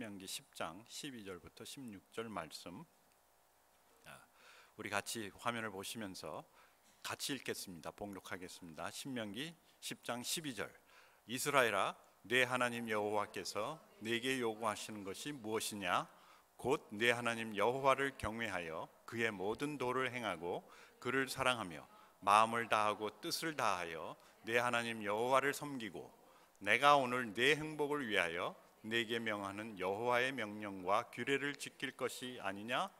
신명기 10장 12절부터 16절 말씀, 우리 같이 화면을 보시면서 같이 읽겠습니다. 봉독하겠습니다. 신명기 10장 12절. 이스라엘아, 네 하나님 여호와께서 네게 요구하시는 것이 무엇이냐? 곧 네 하나님 여호와를 경외하여 그의 모든 도를 행하고 그를 사랑하며 마음을 다하고 뜻을 다하여 네 하나님 여호와를 섬기고 내가 오늘 네 행복을 위하여 네게 명하는 여호와의 명령과 규례를 지킬 것이 아니냐?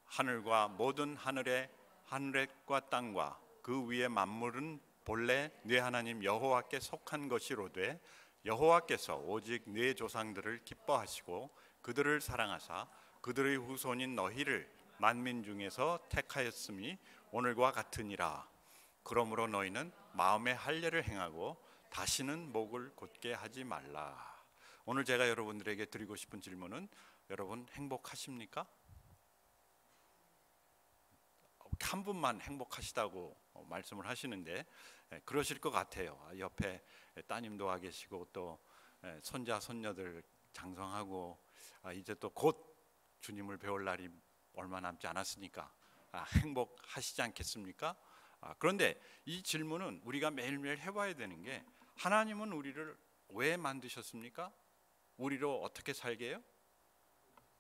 하늘과 모든 하늘과 땅과 그 위의 만물은 본래 네 하나님 여호와께 속한 것이로되 여호와께서 오직 네 조상들을 기뻐하시고 그들을 사랑하사 그들의 후손인 너희를 만민 중에서 택하였음이 오늘과 같으니라. 그러므로 너희는 마음의 할례를 행하고 다시는 목을 곧게 하지 말라. 오늘 제가 여러분들에게 드리고 싶은 질문은, 여러분 행복하십니까? 한 분만 행복하시다고 말씀을 하시는데 그러실 것 같아요. 옆에 따님도 와 계시고 또 손자 손녀들 장성하고 이제 또 곧 주님을 배울 날이 얼마 남지 않았으니까 행복하시지 않겠습니까? 그런데 이 질문은 우리가 매일매일 해봐야 되는 게, 하나님은 우리를 왜 만드셨습니까? 우리로 어떻게 살게 해요?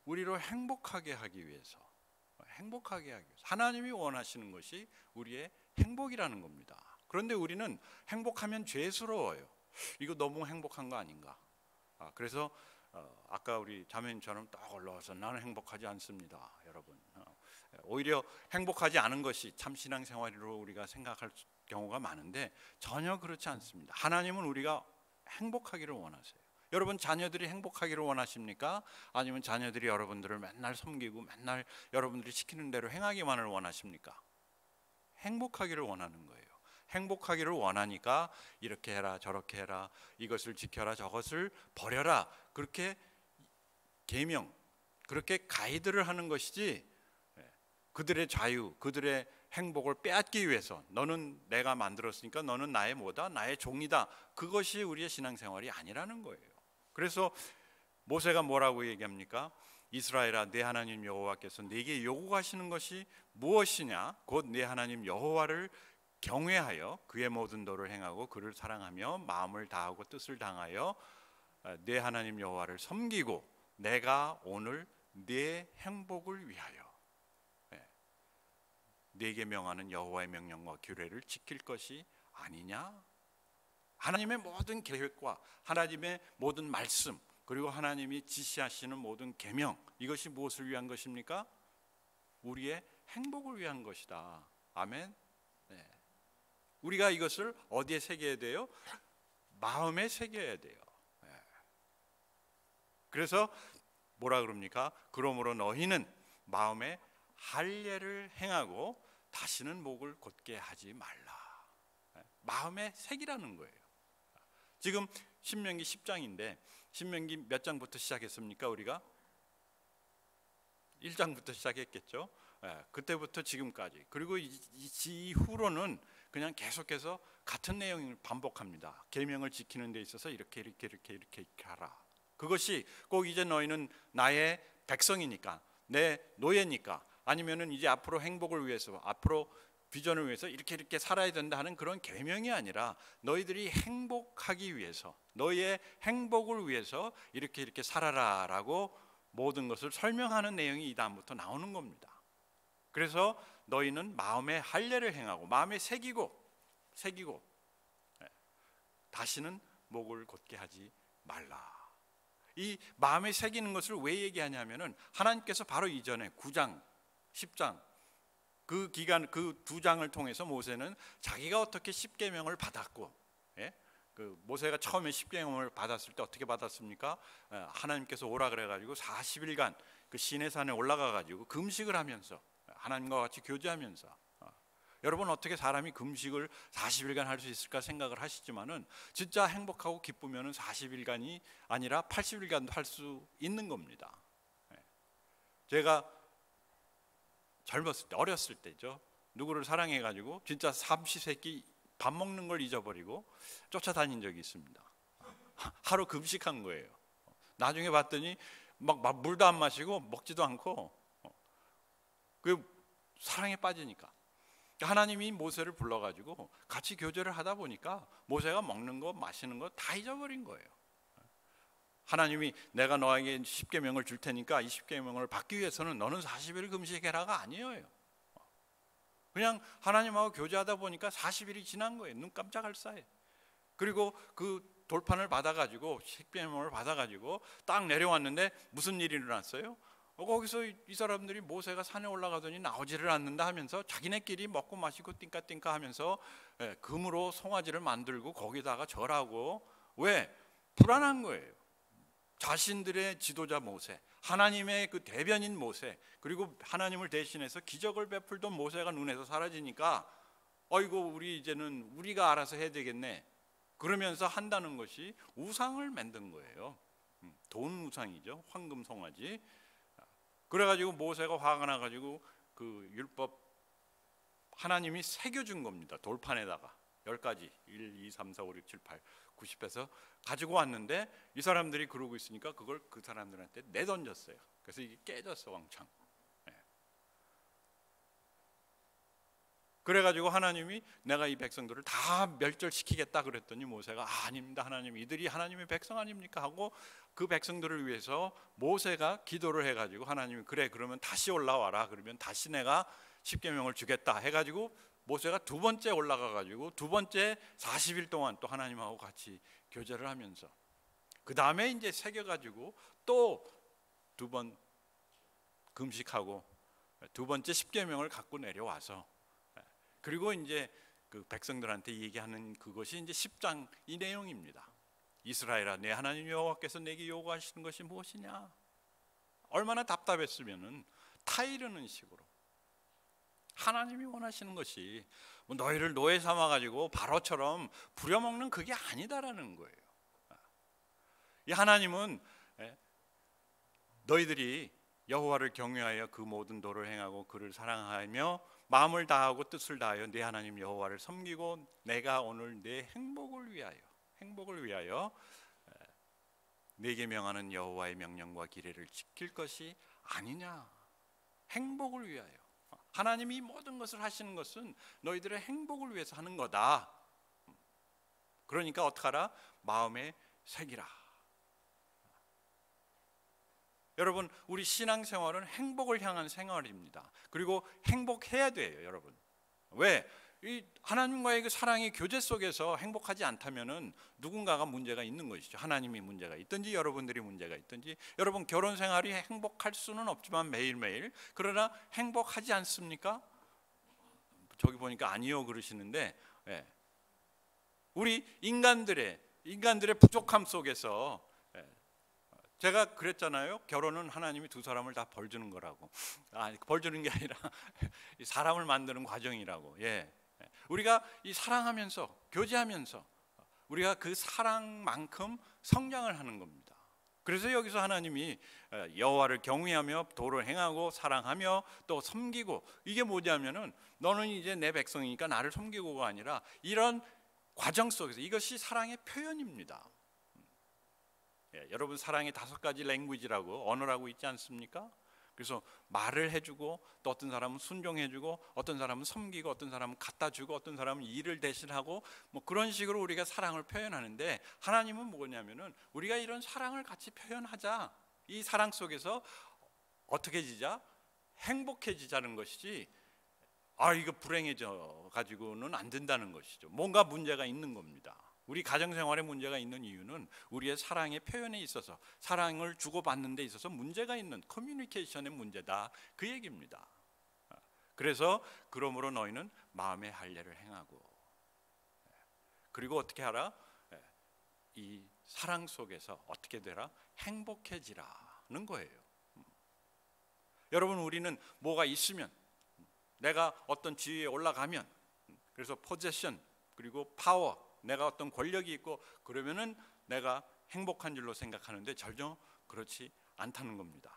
우리로 행복하게 하기 위해서. 행복하게 하기 위해서. 하나님이 원하시는 것이 우리의 행복이라는 겁니다. 그런데 우리는 행복하면 죄스러워요. 이거 너무 행복한 거 아닌가? 그래서 아까 우리 자매님처럼 딱 올라와서 나는 행복하지 않습니다, 여러분. 오히려 행복하지 않은 것이 참 신앙생활로 우리가 생각할 경우가 많은데 전혀 그렇지 않습니다. 하나님은 우리가 행복하기를 원하세요. 여러분 자녀들이 행복하기를 원하십니까? 아니면 자녀들이 여러분들을 맨날 섬기고 맨날 여러분들이 시키는 대로 행하기만을 원하십니까? 행복하기를 원하는 거예요. 행복하기를 원하니까 이렇게 해라 저렇게 해라, 이것을 지켜라 저것을 버려라, 그렇게 계명, 그렇게 가이드를 하는 것이지 그들의 자유, 그들의 행복을 빼앗기 위해서 너는 내가 만들었으니까 너는 나의 뭐다? 나의 종이다. 그것이 우리의 신앙생활이 아니라는 거예요. 그래서 모세가 뭐라고 얘기합니까? 이스라엘아, 네 하나님 여호와께서 네게 요구하시는 것이 무엇이냐? 곧 네 하나님 여호와를 경외하여 그의 모든 도를 행하고 그를 사랑하며 마음을 다하고 뜻을 다하여 네 하나님 여호와를 섬기고 내가 오늘 네 행복을 위하여 네게 명하는 여호와의 명령과 규례를 지킬 것이 아니냐? 하나님의 모든 계획과 하나님의 모든 말씀, 그리고 하나님이 지시하시는 모든 계명, 이것이 무엇을 위한 것입니까? 우리의 행복을 위한 것이다. 아멘. 네. 우리가 이것을 어디에 새겨야 돼요? 마음에 새겨야 돼요. 네. 그래서 뭐라 그럽니까? 그러므로 너희는 마음에 할례를 행하고 다시는 목을 곧게 하지 말라. 네. 마음에 새기라는 거예요. 지금 신명기 10장인데 신명기 몇 장부터 시작했습니까? 우리가 1장부터 시작했겠죠. 그때부터 지금까지, 그리고 이후로는 그냥 계속해서 같은 내용을 반복합니다. 계명을 지키는 데 있어서 이렇게 하라. 그것이 꼭 이제 너희는 나의 백성이니까, 내 노예니까, 아니면은 이제 앞으로 행복을 위해서, 앞으로 비전을 위해서 이렇게 살아야 된다 하는 그런 계명이 아니라 너희들이 행복하기 위해서, 너희의 행복을 위해서 이렇게 살아라라고 모든 것을 설명하는 내용이 이 다음부터 나오는 겁니다. 그래서 너희는 마음에 할례를 행하고 마음에 새기고 다시는 목을 곧게 하지 말라. 이 마음에 새기는 것을 왜 얘기하냐면은 하나님께서 바로 이전에 9장 10장 그 기간, 그 두 장을 통해서 모세는 자기가 어떻게 십계명을 받았고, 그 모세가 처음에 십계명을 받았을 때 어떻게 받았습니까? 하나님께서 오라 그래가지고 40일간 그 시내산에 올라가가지고 금식을 하면서 하나님과 같이 교제하면서, 여러분 어떻게 사람이 금식을 40일간 할 수 있을까 생각을 하시지만은 진짜 행복하고 기쁘면은 40일간이 아니라 80일간도 할 수 있는 겁니다. 제가 젊었을 때, 어렸을 때죠, 누구를 사랑해가지고 진짜 삼시세끼 밥 먹는 걸 잊어버리고 쫓아다닌 적이 있습니다. 하루 금식한 거예요. 나중에 봤더니 막 물도 안 마시고 먹지도 않고 그 사랑에 빠지니까 하나님이 모세를 불러가지고 같이 교제를 하다 보니까 모세가 먹는 거 마시는 거 다 잊어버린 거예요. 하나님이 내가 너에게 10계명을 줄 테니까 이 10계명을 받기 위해서는 너는 40일 금식해라가 아니에요. 그냥 하나님하고 교제하다 보니까 40일이 지난 거예요. 눈 깜짝할 사이. 그리고 그 돌판을 받아가지고 10계명을 받아가지고 딱 내려왔는데 무슨 일이 일어났어요? 거기서 이 사람들이 모세가 산에 올라가더니 나오지를 않는다 하면서 자기네끼리 먹고 마시고 띵까띵까 하면서 금으로 송아지를 만들고 거기다가 절하고. 왜? 불안한 거예요. 자신들의 지도자 모세, 하나님의 그 대변인 모세, 그리고 하나님을 대신해서 기적을 베풀던 모세가 눈에서 사라지니까 어이고 우리 이제는 우리가 알아서 해야 되겠네 그러면서 한다는 것이 우상을 만든 거예요. 돈 우상이죠. 황금 송아지. 그래가지고 모세가 화가 나가지고 그 율법 하나님이 새겨준 겁니다. 돌판에다가 10가지 1, 2, 3, 4, 5, 6, 7, 8, 90에서 가지고 왔는데 이 사람들이 그러고 있으니까 그걸 그 사람들한테 내던졌어요. 그래서 이게 깨졌어 왕창. 그래가지고 하나님이 내가 이 백성들을 다 멸절시키겠다 그랬더니 모세가 아닙니다 하나님, 이들이 하나님의 백성 아닙니까 하고 그 백성들을 위해서 모세가 기도를 해가지고 하나님이 그래 그러면 다시 올라와라, 그러면 다시 내가 10계명을 주겠다 해가지고 모세가 두 번째 올라가가지고 두 번째 40일 동안 또 하나님하고 같이 교제를 하면서 그 다음에 이제 새겨가지고 또 두 번 금식하고 두 번째 10계명을 갖고 내려와서 그리고 이제 그 백성들한테 얘기하는 그것이 이제 10장 이 내용입니다. 이스라엘아, 내 하나님 여호와께서 내게 요구하시는 것이 무엇이냐? 얼마나 답답했으면은 타이르는 식으로 하나님이 원하시는 것이 뭐 너희를 노예 삼아 가지고 바로처럼 부려먹는 그게 아니다라는 거예요. 이 하나님은 너희들이 여호와를 경외하여 그 모든 도를 행하고 그를 사랑하며 마음을 다하고 뜻을 다하여 내 하나님 여호와를 섬기고 내가 오늘 내 행복을 위하여 내게 명하는 여호와의 명령과 규례를 지킬 것이 아니냐. 행복을 위하여. 하나님이 모든 것을 하시는 것은 너희들의 행복을 위해서 하는 거다. 그러니까 어떡하라? 마음에 새기라. 여러분, 우리 신앙생활은 행복을 향한 생활입니다. 그리고 행복해야 돼요, 여러분. 왜? 이 하나님과의 그 사랑의 교제 속에서 행복하지 않다면은 누군가가 문제가 있는 것이죠. 하나님이 문제가 있든지 여러분들이 문제가 있든지. 여러분 결혼 생활이 행복할 수는 없지만 매일매일, 그러나 행복하지 않습니까? 저기 보니까 아니요 그러시는데, 우리 인간들의 부족함 속에서 제가 그랬잖아요. 결혼은 하나님이 두 사람을 다 벌주는 거라고. 벌 주는 게 아니라 사람을 만드는 과정이라고. 우리가 이 사랑하면서 교제하면서 우리가 그 사랑만큼 성장을 하는 겁니다. 그래서 여기서 하나님이 여호와를 경외하며 도를 행하고 사랑하며 또 섬기고, 이게 뭐냐면은 너는 이제 내 백성이니까 나를 섬기고가 아니라 이런 과정 속에서 이것이 사랑의 표현입니다. 여러분 사랑의 5가지 랭귀지라고, 언어라고 있지 않습니까? 그래서 말을 해주고, 또 어떤 사람은 순종해주고, 어떤 사람은 섬기고, 어떤 사람은 갖다주고, 어떤 사람은 일을 대신하고, 뭐 그런 식으로 우리가 사랑을 표현하는데, 하나님은 뭐냐면은 우리가 이런 사랑을 같이 표현하자. 이 사랑 속에서 어떻게 지자? 행복해지자는 것이지, 이거 불행해져 가지고는 안 된다는 것이죠. 뭔가 문제가 있는 겁니다. 우리 가정생활에 문제가 있는 이유는 우리의 사랑의 표현에 있어서, 사랑을 주고받는 데 있어서 문제가 있는 커뮤니케이션의 문제다, 그 얘기입니다. 그래서 그러므로 너희는 마음의 할례를 행하고, 그리고 어떻게 하라? 이 사랑 속에서 어떻게 되라? 행복해지라는 거예요. 여러분, 우리는 뭐가 있으면, 내가 어떤 지위에 올라가면, 그래서 포제션 그리고 파워, 내가 어떤 권력이 있고 그러면은 내가 행복한 줄로 생각하는데 전혀 그렇지 않다는 겁니다.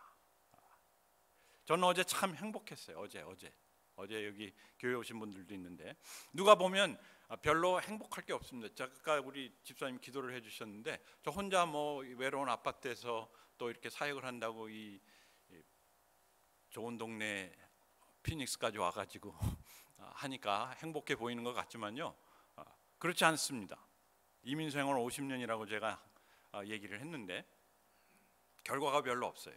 저는 어제 참 행복했어요. 어제 여기 교회 오신 분들도 있는데 누가 보면 별로 행복할 게 없습니다. 아까 우리 집사님 기도를 해주셨는데 저 혼자 뭐 외로운 아파트에서 또 이렇게 사역을 한다고 이 좋은 동네 피닉스까지 와가지고 하니까 행복해 보이는 것 같지만요, 그렇지 않습니다. 이민생활 50년이라고 제가 얘기를 했는데 결과가 별로 없어요.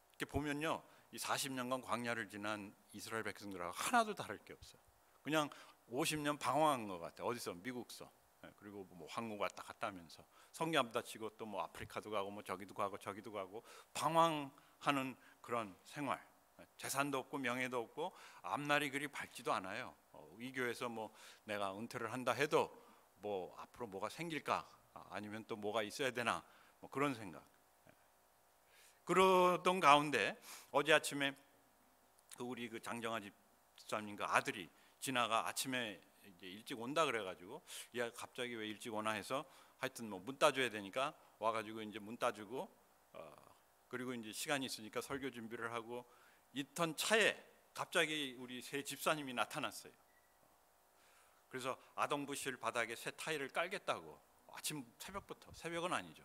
이렇게 보면요, 이 40년간 광야를 지난 이스라엘 백성들하고 하나도 다를 게 없어요. 그냥 50년 방황한 것 같아요. 어디서? 미국서. 그리고 뭐 한국 왔다 갔다 하면서 성경보다 치고 또 뭐 아프리카도 가고 뭐 저기도 가고 저기도 가고 방황하는 그런 생활. 재산도 없고 명예도 없고 앞날이 그리 밝지도 않아요. 이 교회에서 뭐 내가 은퇴를 한다 해도 뭐 앞으로 뭐가 생길까, 아니면 또 뭐가 있어야 되나, 뭐 그런 생각. 그러던 가운데 어제 아침에 우리 그 장정아 집사님 그 아들이 진아가 아침에 이제 일찍 온다 그래가지고, 얘가 갑자기 왜 일찍 오나 해서 하여튼 뭐 문 따줘야 되니까 와가지고 이제 문 따주고, 그리고 이제 시간이 있으니까 설교 준비를 하고 있던 차에 갑자기 우리 새 집사님이 나타났어요. 그래서 아동부실 바닥에 새 타일을 깔겠다고 아침 새벽부터, 새벽은 아니죠.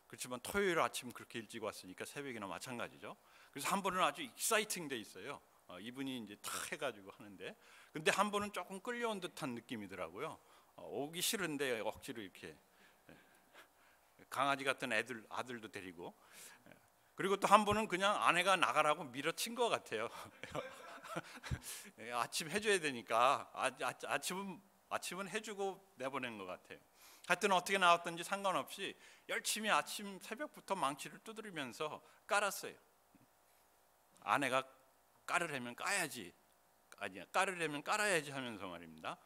그렇지만 토요일 아침 그렇게 일찍 왔으니까 새벽이나 마찬가지죠. 그래서 한 분은 아주 익사이팅 돼 있어요. 이분이 이제 탁 해가지고 하는데, 근데 한 분은 조금 끌려온 듯한 느낌이더라고요. 오기 싫은데 억지로 이렇게 강아지 같은 아들도 데리고, 그리고 또 한 분은 그냥 아내가 나가라고 밀어친 것 같아요. 아침 해줘야 되니까 아침은 해주고 내보낸 것 같아요. 하여튼 어떻게 나왔든지 상관없이 열심히 아침 새벽부터 망치를 두드리면서 깔았어요. 아내가 깔으려면 까야지, 아니야 깔으려면 깔아야지 하면서 말입니다.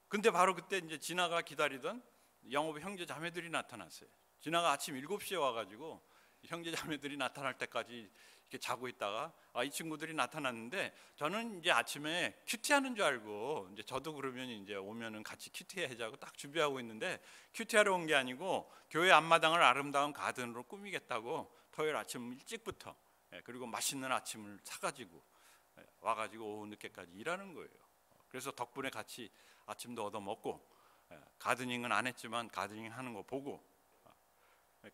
근데 바로 그때 이제 진아가 기다리던 영업 형제 자매들이 나타났어요. 진아가 아침 7시에 와가지고 형제 자매들이 나타날 때까지 이렇게 자고 있다가 이 친구들이 나타났는데, 저는 이제 아침에 큐티하는 줄 알고, 이제 저도 그러면 이제 오면은 같이 큐티 하자고 딱 준비하고 있는데, 큐티하러 온 게 아니고 교회 앞마당을 아름다운 가든으로 꾸미겠다고 토요일 아침 일찍부터, 그리고 맛있는 아침을 사가지고 와가지고 오후 늦게까지 일하는 거예요. 그래서 덕분에 같이 아침도 얻어 먹고, 가드닝은 안 했지만 가드닝 하는 거 보고,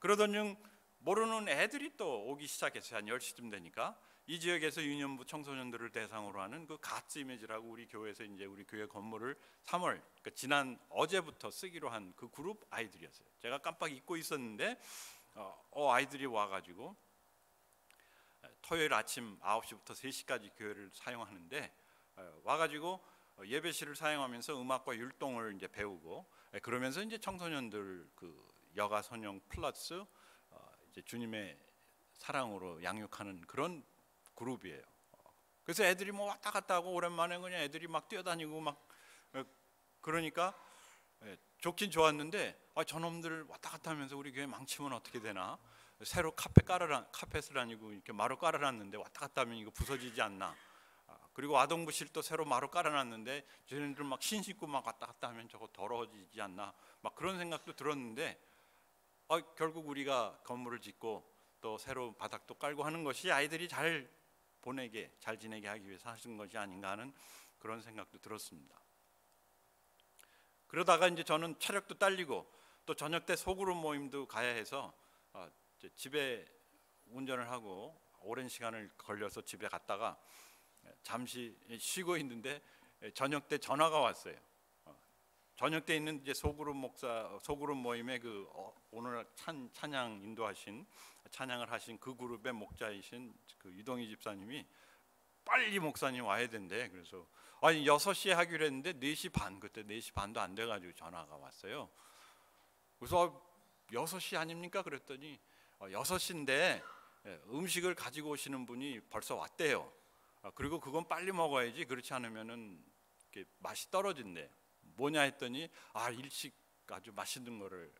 그러던 중 모르는 애들이 또 오기 시작했어요. 한 10시쯤 되니까 이 지역에서 유년부 청소년들을 대상으로 하는 그 가츠 이미지라고 우리 교회에서 이제 우리 교회 건물을 3월, 그러니까 지난 어제부터 쓰기로 한 그 그룹 아이들이었어요. 제가 깜빡 잊고 있었는데 아이들이 와가지고 토요일 아침 9시부터 3시까지 교회를 사용하는데, 와가지고 예배실을 사용하면서 음악과 율동을 이제 배우고, 그러면서 이제 청소년들 그 여가 선용 플러스 이제 주님의 사랑으로 양육하는 그런 그룹이에요. 그래서 애들이 뭐 왔다 갔다 하고 오랜만에 그냥 애들이 막 뛰어다니고 막, 그러니까 좋긴 좋았는데, 저놈들 왔다 갔다 하면서 우리 교회 망치면 어떻게 되나, 새로 카펫을 아니고 이렇게 마루 깔아놨는데 왔다 갔다 하면 이거 부서지지 않나, 그리고 아동부실도 새로 마루 깔아놨는데 쟤네들 막 신신고 막 왔다 갔다 하면 저거 더러워지지 않나, 막 그런 생각도 들었는데, 결국 우리가 건물을 짓고 또 새로 바닥도 깔고 하는 것이 아이들이 잘 보내게, 잘 지내게 하기 위해서 하신 것이 아닌가 하는 그런 생각도 들었습니다. 그러다가 이제 저는 체력도 딸리고 또 저녁 때 소그룹 모임도 가야 해서 집에 운전을 하고 오랜 시간을 걸려서 집에 갔다가 잠시 쉬고 있는데 저녁 때 전화가 왔어요. 저녁 때 있는 이제 소그룹 모임의 그 오늘 찬양 인도하신, 찬양을 하신 그 그룹의 목자이신 그 유동희 집사님이 빨리 목사님 와야 된대. 그래서 6시에 하기로 했는데 4시 반, 그때 4시 반도 안 돼가지고 전화가 왔어요. 그래서 6시 아닙니까? 그랬더니 6시인데 음식을 가지고 오시는 분이 벌써 왔대요. 그리고 그건 빨리 먹어야지, 그렇지 않으면은 이렇게 맛이 떨어진대. 뭐냐 했더니 일식 아주 맛있는 거를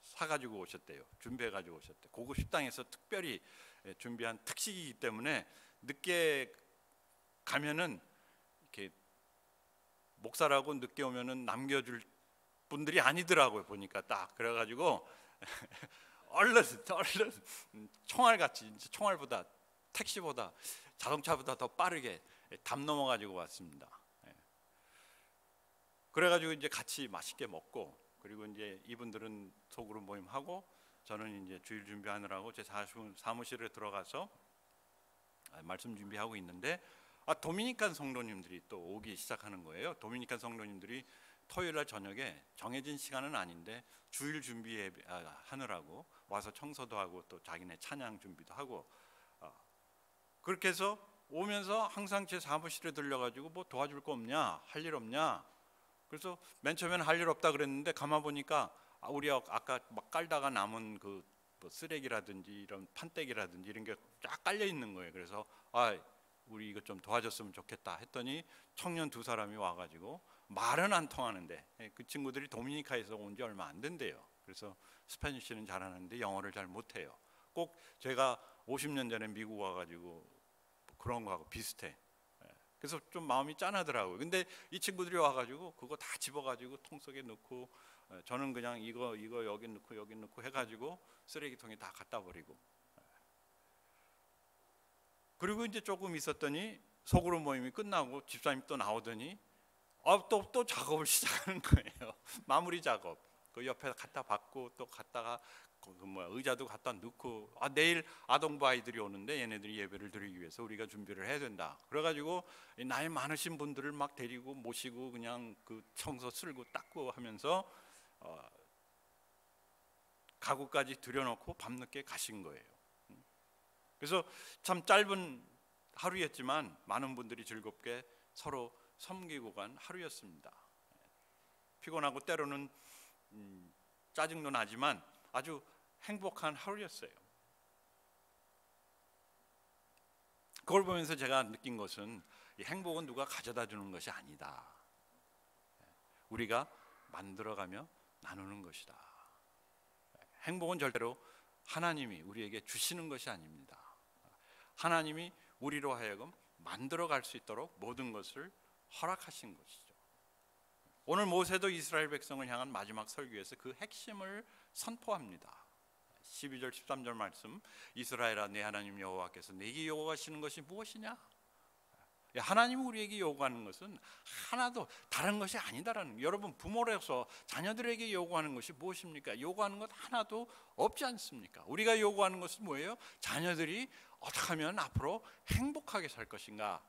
사가지고 오셨대요. 준비해가지고 오셨대. 고급 식당에서 특별히 준비한 특식이기 때문에 늦게 가면은 이렇게 목사라고 늦게 오면은 남겨줄 분들이 아니더라고요. 보니까 딱 그래가지고 얼른 총알같이, 총알보다, 택시보다, 자동차보다 더 빠르게 담 넘어가지고 왔습니다. 그래가지고 이제 같이 맛있게 먹고, 그리고 이제 이분들은 소그룹 모임 하고 저는 이제 주일 준비하느라고 제 사무실에 들어가서 말씀 준비하고 있는데 도미니칸 성도님들이 또 오기 시작하는 거예요. 도미니칸 성도님들이 토요일 날 저녁에 정해진 시간은 아닌데 주일 준비하느라고 와서 청소도 하고 또 자기네 찬양 준비도 하고, 그렇게 해서 오면서 항상 제 사무실에 들려가지고 뭐 도와줄 거 없냐, 할 일 없냐. 그래서 맨 처음에는 할 일 없다 그랬는데 가만 보니까 우리 아까 막 깔다가 남은 그 뭐 쓰레기라든지 이런 판때기라든지 이런 게 쫙 깔려 있는 거예요. 그래서 우리 이거 좀 도와줬으면 좋겠다 했더니 청년 두 사람이 와가지고 말은 안 통하는데, 그 친구들이 도미니카에서 온 지 얼마 안 된대요. 그래서 스페니쉬는 잘하는데 영어를 잘 못해요. 꼭 제가 50년 전에 미국 와가지고 그런 거하고 비슷해. 그래서 좀 마음이 짠하더라고요. 근데 이 친구들이 와가지고 그거 다 집어가지고 통 속에 넣고, 저는 그냥 이거 여기 넣고 해가지고 쓰레기통에 다 갖다 버리고, 그리고 이제 조금 있었더니 소그룹 모임이 끝나고 집사님 또 나오더니 또 작업을 시작하는 거예요. 마무리 작업. 그 옆에 갖다 받고 또 갖다가 의자도 갖다 넣고, 내일 아동부 아이들이 오는데 얘네들이 예배를 드리기 위해서 우리가 준비를 해야 된다. 그래가지고 나이 많으신 분들을 막 데리고 모시고 그냥 그 청소 쓸고 닦고 하면서 가구까지 들여놓고 밤늦게 가신 거예요. 그래서 참 짧은 하루였지만 많은 분들이 즐겁게 서로 섬기고 간 하루였습니다. 피곤하고 때로는 짜증도 나지만 아주 행복한 하루였어요. 그걸 보면서 제가 느낀 것은 이 행복은 누가 가져다 주는 것이 아니다. 우리가 만들어가며 나누는 것이다. 행복은 절대로 하나님이 우리에게 주시는 것이 아닙니다. 하나님이 우리로 하여금 만들어갈 수 있도록 모든 것을 허락하신 것이죠. 오늘 모세도 이스라엘 백성을 향한 마지막 설교에서 그 핵심을 선포합니다. 12절 13절 말씀, 이스라엘아 내 하나님 여호와께서 내게 요구하시는 것이 무엇이냐? 하나님이 우리에게 요구하는 것은 하나도 다른 것이 아니다라는 거예요. 여러분, 부모로서 자녀들에게 요구하는 것이 무엇입니까? 요구하는 것 하나도 없지 않습니까? 우리가 요구하는 것은 뭐예요? 자녀들이 어떻게 하면 앞으로 행복하게 살 것인가?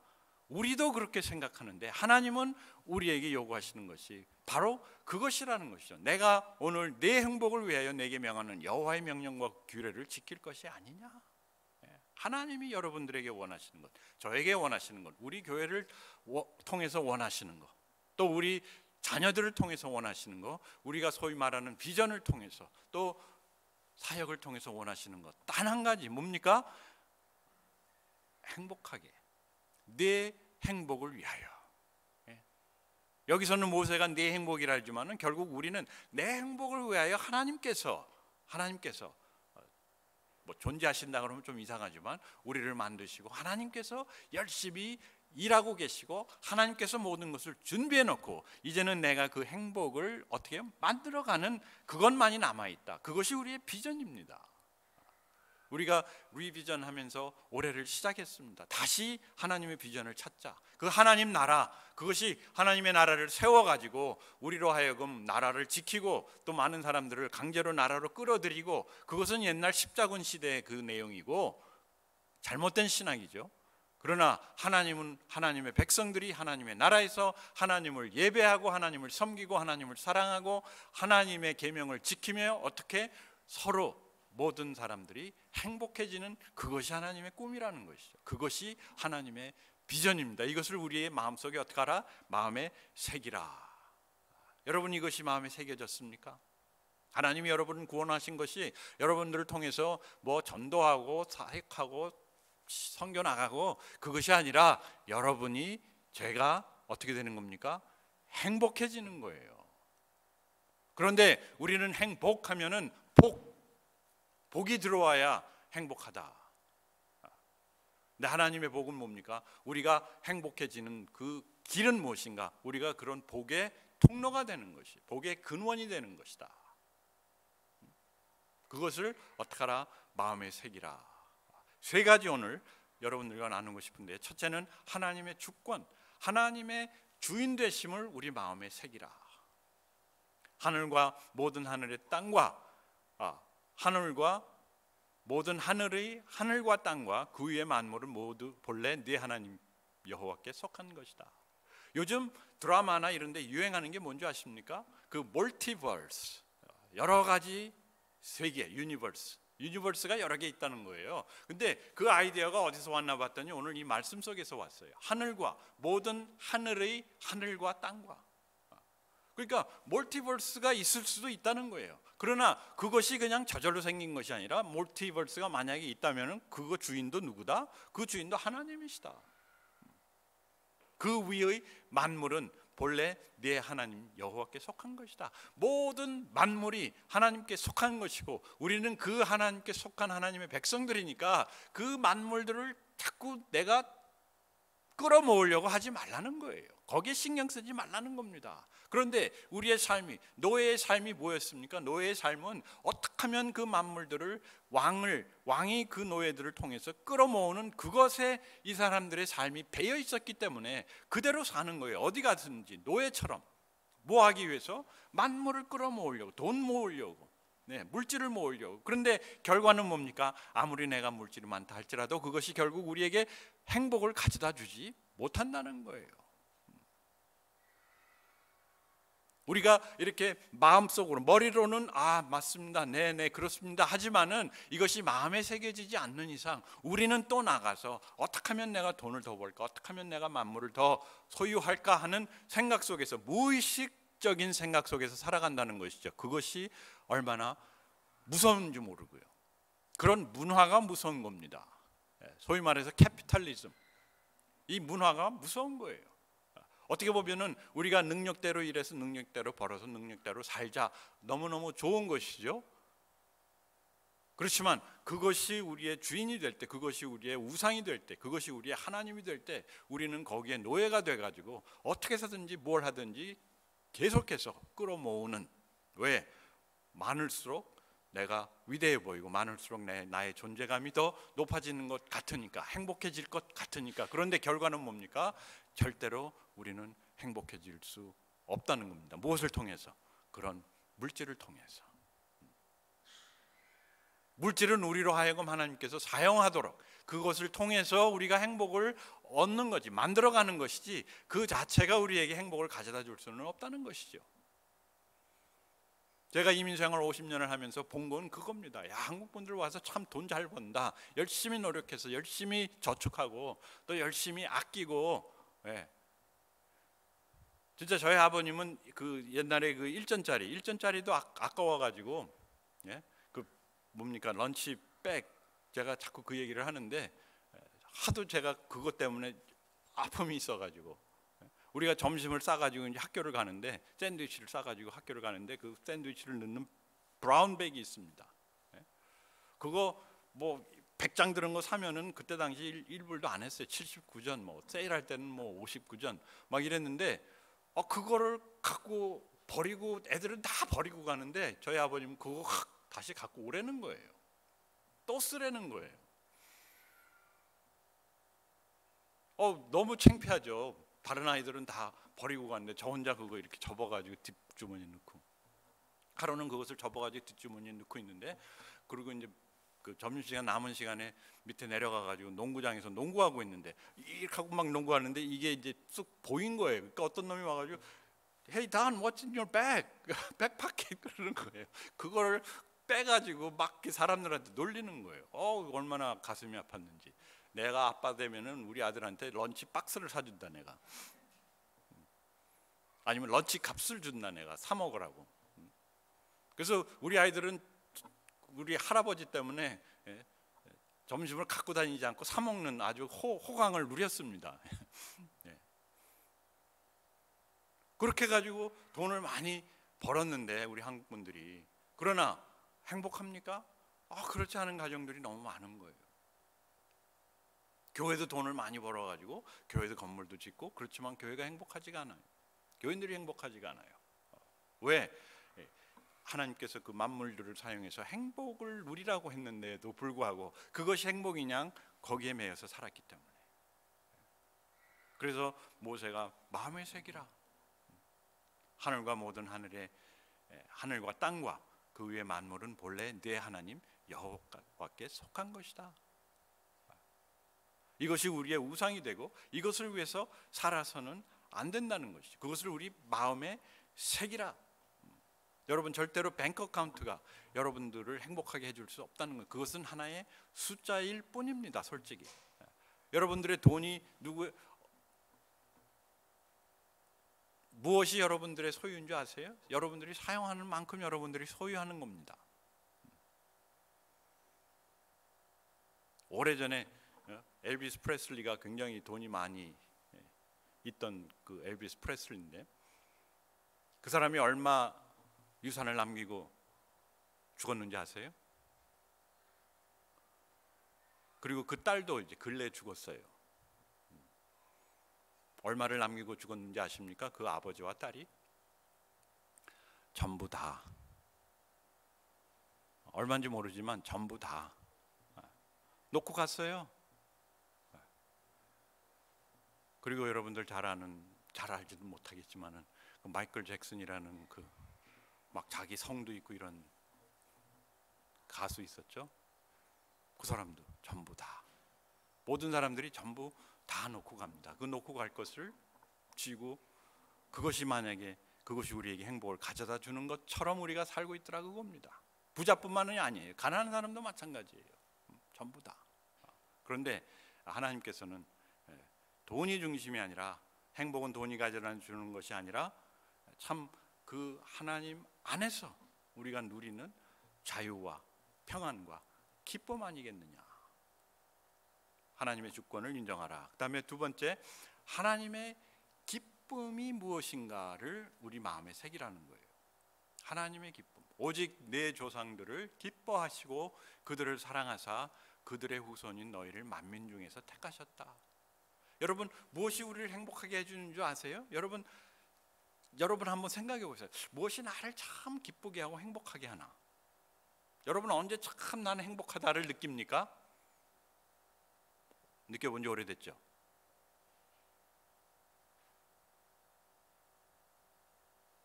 우리도 그렇게 생각하는데 하나님은 우리에게 요구하시는 것이 바로 그것이라는 것이죠. 내가 오늘 내 행복을 위하여 내게 명하는 여호와의 명령과 규례를 지킬 것이 아니냐? 하나님이 여러분들에게 원하시는 것, 저에게 원하시는 것, 우리 교회를 통해서 원하시는 것, 또 우리 자녀들을 통해서 원하시는 것, 우리가 소위 말하는 비전을 통해서, 또 사역을 통해서 원하시는 것, 단 한 가지 뭡니까? 행복하게, 내 행복을 위하여. 여기서는 모세가 내 행복이라 하지만은 결국 우리는 내 행복을 위하여 하나님께서 뭐 존재하신다 그러면 좀 이상하지만 우리를 만드시고 하나님께서 열심히 일하고 계시고 하나님께서 모든 것을 준비해 놓고 이제는 내가 그 행복을 어떻게 만들어가는 그것만이 남아있다. 그것이 우리의 비전입니다. 우리가 리비전하면서 올해를 시작했습니다. 다시 하나님의 비전을 찾자. 그 하나님 나라, 그것이 하나님의 나라를 세워가지고 우리로 하여금 나라를 지키고 또 많은 사람들을 강제로 나라로 끌어들이고, 그것은 옛날 십자군 시대의 그 내용이고 잘못된 신학이죠. 그러나 하나님은 하나님의 백성들이 하나님의 나라에서 하나님을 예배하고 하나님을 섬기고 하나님을 사랑하고 하나님의 계명을 지키며 어떻게 서로 모든 사람들이 행복해지는, 그것이 하나님의 꿈이라는 것이죠. 그것이 하나님의 비전입니다. 이것을 우리의 마음속에 어떻게 하라? 마음에 새기라. 여러분, 이것이 마음에 새겨졌습니까? 하나님이 여러분을 구원하신 것이 여러분들을 통해서 뭐 전도하고 사역하고 선교 나가고 그것이 아니라 여러분이 제가 어떻게 되는 겁니까? 행복해지는 거예요. 그런데 우리는 행복하면은 복이 들어와야 행복하다. 근데 하나님의 복은 뭡니까? 우리가 행복해지는 그 길은 무엇인가? 우리가 그런 복의 통로가 되는 것이, 복의 근원이 되는 것이다. 그것을 어떻게 하라? 마음에 새기라. 세 가지 오늘 여러분들과 나누고 싶은데, 첫째는 하나님의 주권, 하나님의 주인 되심을 우리 마음에 새기라. 하늘과 모든 하늘의 땅과 하늘과 모든 하늘과 땅과 그 위의 만물은 모두 본래 네 하나님 여호와께 속한 것이다. 요즘 드라마나 이런 데 유행하는 게 뭔지 아십니까? 그 멀티버스, 여러 가지 세계, 유니버스가 여러 개 있다는 거예요. 근데 그 아이디어가 어디서 왔나 봤더니 오늘 이 말씀 속에서 왔어요. 하늘과 모든 하늘과 땅과. 그러니까 멀티버스가 있을 수도 있다는 거예요. 그러나 그것이 그냥 저절로 생긴 것이 아니라 멀티버스가 만약에 있다면 그거 주인도 누구다? 그 주인도 하나님이시다. 그 위의 만물은 본래 네 하나님 여호와께 속한 것이다. 모든 만물이 하나님께 속한 것이고 우리는 그 하나님께 속한 하나님의 백성들이니까 그 만물들을 자꾸 내가 끌어모으려고 하지 말라는 거예요. 거기에 신경 쓰지 말라는 겁니다. 그런데 우리의 삶이, 노예의 삶이 뭐였습니까? 노예의 삶은 어떻게 하면 그 만물들을 왕이 그 노예들을 통해서 끌어모으는 그것에 이 사람들의 삶이 배어 있었기 때문에 그대로 사는 거예요. 어디 가든지 노예처럼. 뭐 하기 위해서? 만물을 끌어모으려고, 돈 모으려고, 물질을 모으려고. 그런데 결과는 뭡니까? 아무리 내가 물질이 많다 할지라도 그것이 결국 우리에게 행복을 가져다 주지 못한다는 거예요. 우리가 이렇게 마음속으로, 머리로는 맞습니다, 네네 그렇습니다 하지만은 이것이 마음에 새겨지지 않는 이상 우리는 또 나가서 어떻게 하면 내가 돈을 더 벌까, 어떻게 하면 내가 만물을 더 소유할까 하는 생각 속에서, 무의식적인 생각 속에서 살아간다는 것이죠. 그것이 얼마나 무서운지 모르고요. 그런 문화가 무서운 겁니다. 소위 말해서 캐피탈리즘, 이 문화가 무서운 거예요. 어떻게 보면은 우리가 능력대로 일해서 능력대로 벌어서 능력대로 살자, 너무너무 좋은 것이죠. 그렇지만 그것이 우리의 주인이 될 때, 그것이 우리의 우상이 될 때, 그것이 우리의 하나님이 될 때 우리는 거기에 노예가 돼가지고 어떻게 해서든지 뭘 하든지 계속해서 끌어모으는, 왜? 많을수록 내가 위대해 보이고 많을수록 나의 존재감이 더 높아지는 것 같으니까, 행복해질 것 같으니까. 그런데 결과는 뭡니까? 절대로 우리는 행복해질 수 없다는 겁니다. 무엇을 통해서? 그런 물질을 통해서. 물질은 우리로 하여금 하나님께서 사용하도록, 그것을 통해서 우리가 행복을 얻는 거지, 만들어가는 것이지 그 자체가 우리에게 행복을 가져다 줄 수는 없다는 것이죠. 제가 이민생활 50년을 하면서 본 건 그겁니다. 야, 한국 분들 와서 참 돈 잘 번다. 열심히 노력해서 열심히 저축하고 또 열심히 아끼고. 진짜 저희 아버님은 그 옛날에 그 일전짜리도 아까워가지고, 그 뭡니까, 런치백, 제가 자꾸 그 얘기를 하는데 하도 제가 그것 때문에 아픔이 있어가지고, 우리가 점심을 싸가지고 이제 학교를 가는데, 샌드위치를 싸가지고 학교를 가는데 그 샌드위치를 넣는 브라운백이 있습니다. 그거 뭐 100장 들은 거 사면은 그때 당시 1불도 안 했어요. 79전, 뭐 세일할 때는 뭐 59전 막 이랬는데, 그거를 갖고 버리고, 애들은 다 버리고 가는데 저희 아버님은 그거 다시 갖고 오라는 거예요. 또 쓰라는 거예요. 너무 창피하죠. 다른 아이들은 다 버리고 갔는데 저 혼자 그거 이렇게 접어가지고 뒷주머니에 넣고, 하루는 그것을 접어가지고 뒷주머니에 넣고 있는데, 그리고 이제 그 점심시간 남은 시간에 밑에 내려가가지고 농구장에서 농구하고 있는데, 이렇게 하고 막 농구하는데 이게 이제 쑥 보인 거예요. 그러니까 어떤 놈이 와가지고 Hey Don, what's in your bag? 백파켓 그러는 거예요. 그걸 빼가지고 막 사람들한테 놀리는 거예요. 얼마나 가슴이 아팠는지. 내가 아빠 되면은 우리 아들한테 런치 박스를 사준다 내가. 아니면 런치 값을 준다 내가, 사 먹으라고. 그래서 우리 아이들은 우리 할아버지 때문에 점심을 갖고 다니지 않고 사 먹는 아주 호강을 누렸습니다. 그렇게 가지고 돈을 많이 벌었는데 우리 한국 분들이, 그러나 행복합니까? 그렇지 않은 가정들이 너무 많은 거예요. 교회도 돈을 많이 벌어가지고 교회도 건물도 짓고, 그렇지만 교회가 행복하지가 않아요. 교인들이 행복하지가 않아요. 왜? 하나님께서 그 만물들을 사용해서 행복을 누리라고 했는데도 불구하고 그것이 행복이냐? 거기에 매여서 살았기 때문에. 그래서 모세가 마음에 새기라. 하늘과 모든 하늘과 땅과 그 위의 만물은 본래 내 하나님 여호와께 속한 것이다. 이것이 우리의 우상이 되고 이것을 위해서 살아서는 안 된다는 것이죠. 그것을 우리 마음에 새기라. 여러분, 절대로 뱅크 어카운트가 여러분들을 행복하게 해줄 수 없다는 것. 그것은 하나의 숫자일 뿐입니다. 솔직히 여러분들의 돈이 무엇이 여러분들의 소유인 줄 아세요? 여러분들이 사용하는 만큼 여러분들이 소유하는 겁니다. 오래전에 엘비스 프레슬리가 굉장히 돈이 많이 있던 그 엘비스 프레슬리인데, 그 사람이 얼마 유산을 남기고 죽었는지 아세요? 그리고 그 딸도 이제 근래에 죽었어요. 얼마를 남기고 죽었는지 아십니까? 그 아버지와 딸이 전부 다, 얼마인지 모르지만 전부 다 놓고 갔어요. 그리고 여러분들 잘 알지도 못하겠지만은 그 마이클 잭슨이라는 그 막 자기 성도 있고 이런 가수 있었죠. 그 사람도 전부 다, 모든 사람들이 전부 다 놓고 갑니다. 그 놓고 갈 것을 쥐고, 그것이 만약에 그것이 우리에게 행복을 가져다 주는 것처럼 우리가 살고 있더라, 그겁니다. 부자뿐만이 아니에요. 가난한 사람도 마찬가지예요. 전부 다. 그런데 하나님께서는 돈이 중심이 아니라, 행복은 돈이 가져다 주는 것이 아니라 참 그 하나님 안에서 우리가 누리는 자유와 평안과 기쁨 아니겠느냐. 하나님의 주권을 인정하라. 그 다음에 두 번째, 하나님의 기쁨이 무엇인가를 우리 마음에 새기라는 거예요. 하나님의 기쁨, 오직 내 조상들을 기뻐하시고 그들을 사랑하사 그들의 후손인 너희를 만민 중에서 택하셨다. 여러분, 무엇이 우리를 행복하게 해주는 줄 아세요? 여러분 한번 생각해 보세요. 무엇이 나를 참 기쁘게 하고 행복하게 하나? 여러분 언제 참 나는 행복하다를 느낍니까? 느껴본 지 오래됐죠?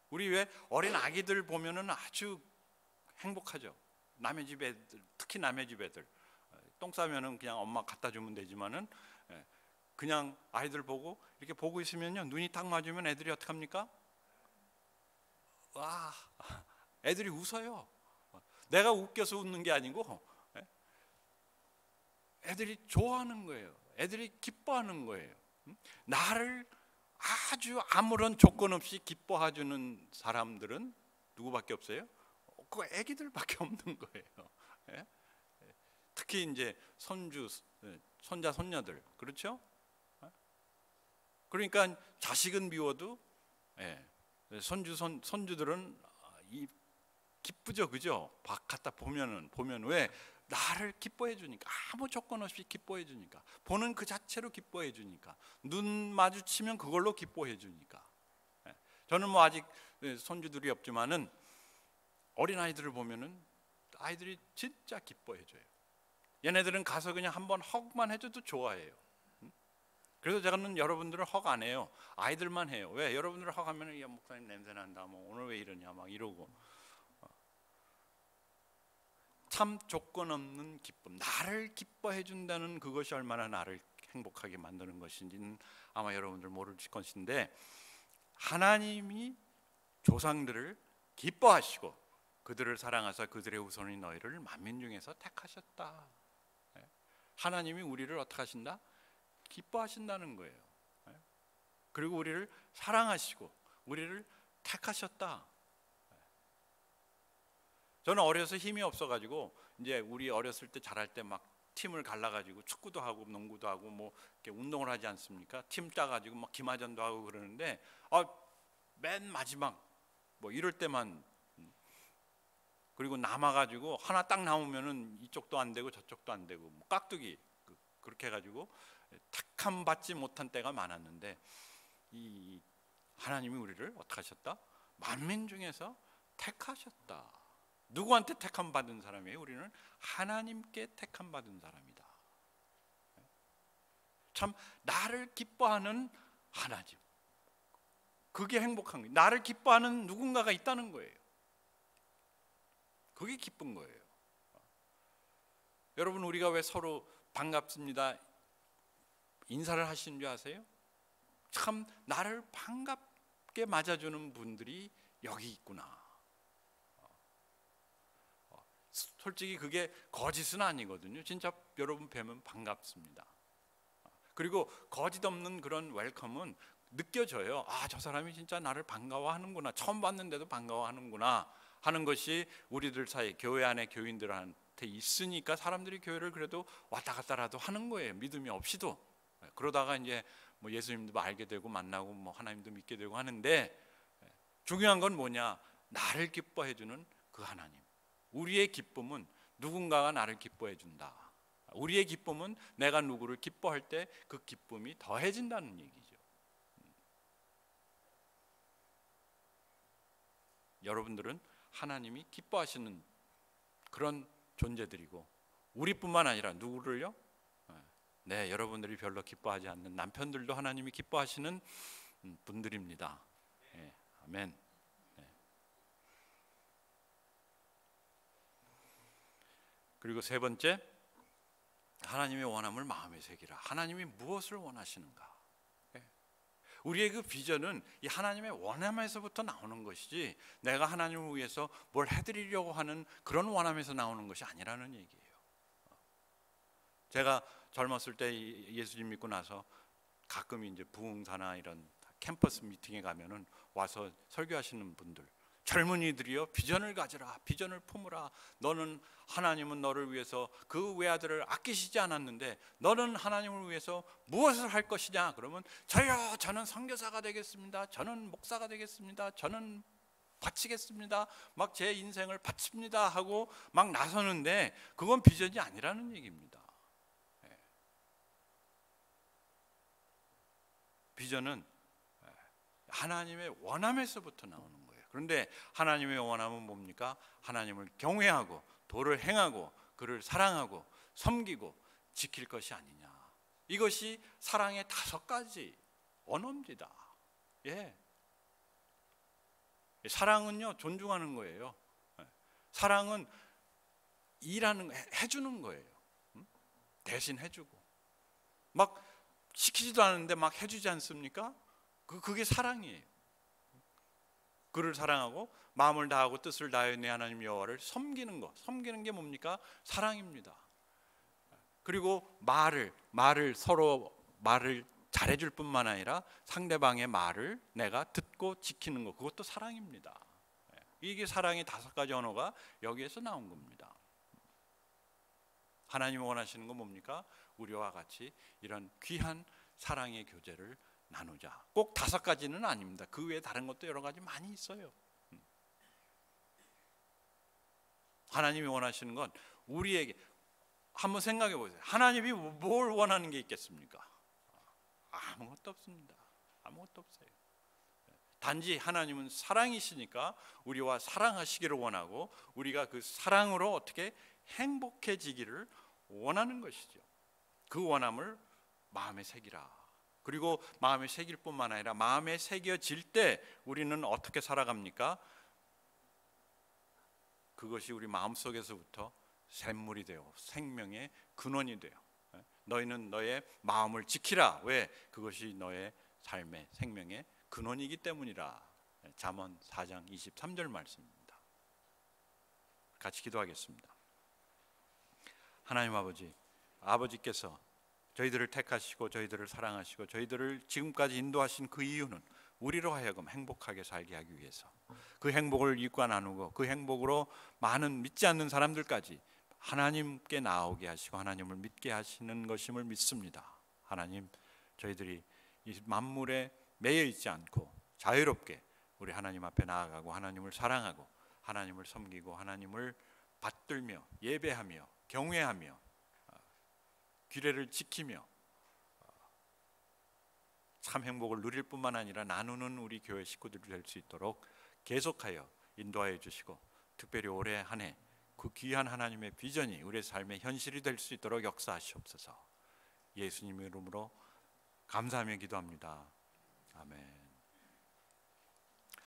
우리 왜 어린 아기들 보면은 아주 행복하죠. 남의 집 애들, 특히 남의 집 애들 똥 싸면은 그냥 엄마 갖다 주면 되지만은 그냥 아이들 보고 이렇게 보고 있으면요, 눈이 딱 맞으면 애들이 어떻게 합니까? 와, 애들이 웃어요. 내가 웃겨서 웃는 게 아니고 애들이 좋아하는 거예요. 애들이 기뻐하는 거예요. 나를 아주 아무런 조건 없이 기뻐해주는 사람들은 누구밖에 없어요? 그 애기들밖에 없는 거예요. 특히 이제 손자, 손녀들, 그렇죠? 그러니까 자식은 미워도 손주들은 기쁘죠, 그죠? 갖다 보면 왜? 나를 기뻐해 주니까, 아무 조건 없이 기뻐해 주니까, 보는 그 자체로 기뻐해 주니까, 눈 마주치면 그걸로 기뻐해 주니까. 저는 뭐 아직 손주들이 없지만은 어린 아이들을 보면은 아이들이 진짜 기뻐해 줘요. 얘네들은 가서 그냥 한번 헉만 해줘도 좋아해요. 그래서 저는 여러분들은 헉 안 해요. 아이들만 해요. 왜? 여러분들 헉하면 야, 목사님 냄새 난다, 뭐 오늘 왜 이러냐 막 이러고. 참 조건 없는 기쁨, 나를 기뻐해 준다는 그것이 얼마나 나를 행복하게 만드는 것인지는 아마 여러분들 모르실 것인데, 하나님이 조상들을 기뻐하시고 그들을 사랑하사 그들의 후손인 너희를 만민 중에서 택하셨다. 하나님이 우리를 어떻게 하신다? 기뻐하신다는 거예요. 그리고 우리를 사랑하시고 우리를 택하셨다. 저는 어려서 힘이 없어가지고, 이제 우리 어렸을 때 잘할 때 막 팀을 갈라가지고 축구도 하고 농구도 하고 뭐 이렇게 운동을 하지 않습니까? 팀 짜가지고 막 기마전도 하고 그러는데, 맨 마지막 뭐 이럴 때만, 그리고 남아가지고 하나 딱 남으면은 이쪽도 안 되고 저쪽도 안 되고 뭐 깍두기 그렇게 해가지고 택함 받지 못한 때가 많았는데, 이 하나님이 우리를 어떻게 하셨다? 만민 중에서 택하셨다. 누구한테 택함 받은 사람이에요? 우리는 하나님께 택함 받은 사람이다. 참 나를 기뻐하는 하나님, 그게 행복한 거예요. 나를 기뻐하는 누군가가 있다는 거예요. 그게 기쁜 거예요. 여러분, 우리가 왜 서로 반갑습니다 인사를 하시는 줄 아세요? 참 나를 반갑게 맞아주는 분들이 여기 있구나. 솔직히 그게 거짓은 아니거든요. 진짜 여러분 뵈면 반갑습니다. 그리고 거짓 없는 그런 웰컴은 느껴져요. 아, 저 사람이 진짜 나를 반가워하는구나, 처음 봤는데도 반가워하는구나 하는 것이 우리들 사이, 교회 안에 교인들한테 있으니까 사람들이 교회를 그래도 왔다 갔다라도 하는 거예요. 믿음이 없이도. 그러다가 이제 뭐 예수님도 알게 되고 만나고 뭐 하나님도 믿게 되고 하는데, 중요한 건 뭐냐? 나를 기뻐해 주는 그 하나님. 우리의 기쁨은 누군가가 나를 기뻐해 준다. 우리의 기쁨은 내가 누구를 기뻐할 때 그 기쁨이 더해진다는 얘기죠. 여러분들은 하나님이 기뻐하시는 그런 존재들이고, 우리뿐만 아니라 누구를요? 네, 여러분들이 별로 기뻐하지 않는 남편들도 하나님이 기뻐하시는 분들입니다. 네, 아멘. 네. 그리고 세 번째, 하나님의 원함을 마음에 새기라. 하나님이 무엇을 원하시는가? 우리의 그 비전은 이 하나님의 원함에서부터 나오는 것이지, 내가 하나님을 위해서 뭘 해드리려고 하는 그런 원함에서 나오는 것이 아니라는 얘기예요. 제가 젊었을 때 예수님 믿고 나서 가끔 이제 부흥사나 이런 캠퍼스 미팅에 가면은 와서 설교하시는 분들, 젊은이들이요, 비전을 가져라, 비전을 품으라. 너는, 하나님은 너를 위해서 그 외아들을 아끼시지 않았는데 너는 하나님을 위해서 무엇을 할 것이냐? 그러면 저는 선교사가 되겠습니다, 저는 목사가 되겠습니다, 저는 바치겠습니다, 막 제 인생을 바칩니다 하고 막 나서는데, 그건 비전이 아니라는 얘기입니다. 비전은 하나님의 원함에서부터 나오는 거예요. 그런데 하나님의 원함은 뭡니까? 하나님을 경외하고 도를 행하고 그를 사랑하고 섬기고 지킬 것이 아니냐. 이것이 사랑의 5가지 언어입니다. 예. 사랑은요, 존중하는 거예요. 사랑은 일하는, 해주는 거예요. 대신 해주고, 막 시키지도 않는데 막 해주지 않습니까? 그게 사랑이에요. 그를 사랑하고 마음을 다하고 뜻을 다하여 내 하나님 여호와를 섬기는 것, 섬기는 게 뭡니까? 사랑입니다. 그리고 말을 서로 말을 잘해줄 뿐만 아니라 상대방의 말을 내가 듣고 지키는 것, 그것도 사랑입니다. 이게 사랑의 5가지 언어가 여기에서 나온 겁니다. 하나님이 원하시는 건 뭡니까? 우리와 같이 이런 귀한 사랑의 교제를 나누자. 꼭 5가지는 아닙니다. 그 외에 다른 것도 여러 가지 많이 있어요. 하나님이 원하시는 건 우리에게, 한번 생각해 보세요. 하나님이 뭘 원하는 게 있겠습니까? 아무것도 없습니다. 아무것도 없어요. 단지 하나님은 사랑이시니까 우리와 사랑하시기를 원하고, 우리가 그 사랑으로 어떻게 행복해지기를 원하는 것이죠. 그 원함을 마음에 새기라. 그리고 마음에 새길 뿐만 아니라 마음에 새겨질 때 우리는 어떻게 살아갑니까? 그것이 우리 마음속에서부터 샘물이 되어 생명의 근원이 돼요. 너희는 너의 마음을 지키라. 왜? 그것이 너의 삶의 생명의 근원이기 때문이라. 잠언 4장 23절 말씀입니다. 같이 기도하겠습니다. 하나님 아버지께서 저희들을 택하시고 저희들을 사랑하시고 저희들을 지금까지 인도하신 그 이유는 우리로 하여금 행복하게 살게 하기 위해서, 그 행복을 이웃과 나누고 그 행복으로 많은 믿지 않는 사람들까지 하나님께 나오게 하시고 하나님을 믿게 하시는 것임을 믿습니다. 하나님, 저희들이 이 만물에 매여 있지 않고 자유롭게 우리 하나님 앞에 나아가고 하나님을 사랑하고 하나님을 섬기고 하나님을 받들며 예배하며 경외하며 규례를 지키며 참 행복을 누릴 뿐만 아니라 나누는 우리 교회 식구들이 될 수 있도록 계속하여 인도하여 주시고, 특별히 올해 한 해 그 귀한 하나님의 비전이 우리의 삶의 현실이 될 수 있도록 역사하시옵소서. 예수님의 이름으로 감사하며 기도합니다. 아멘.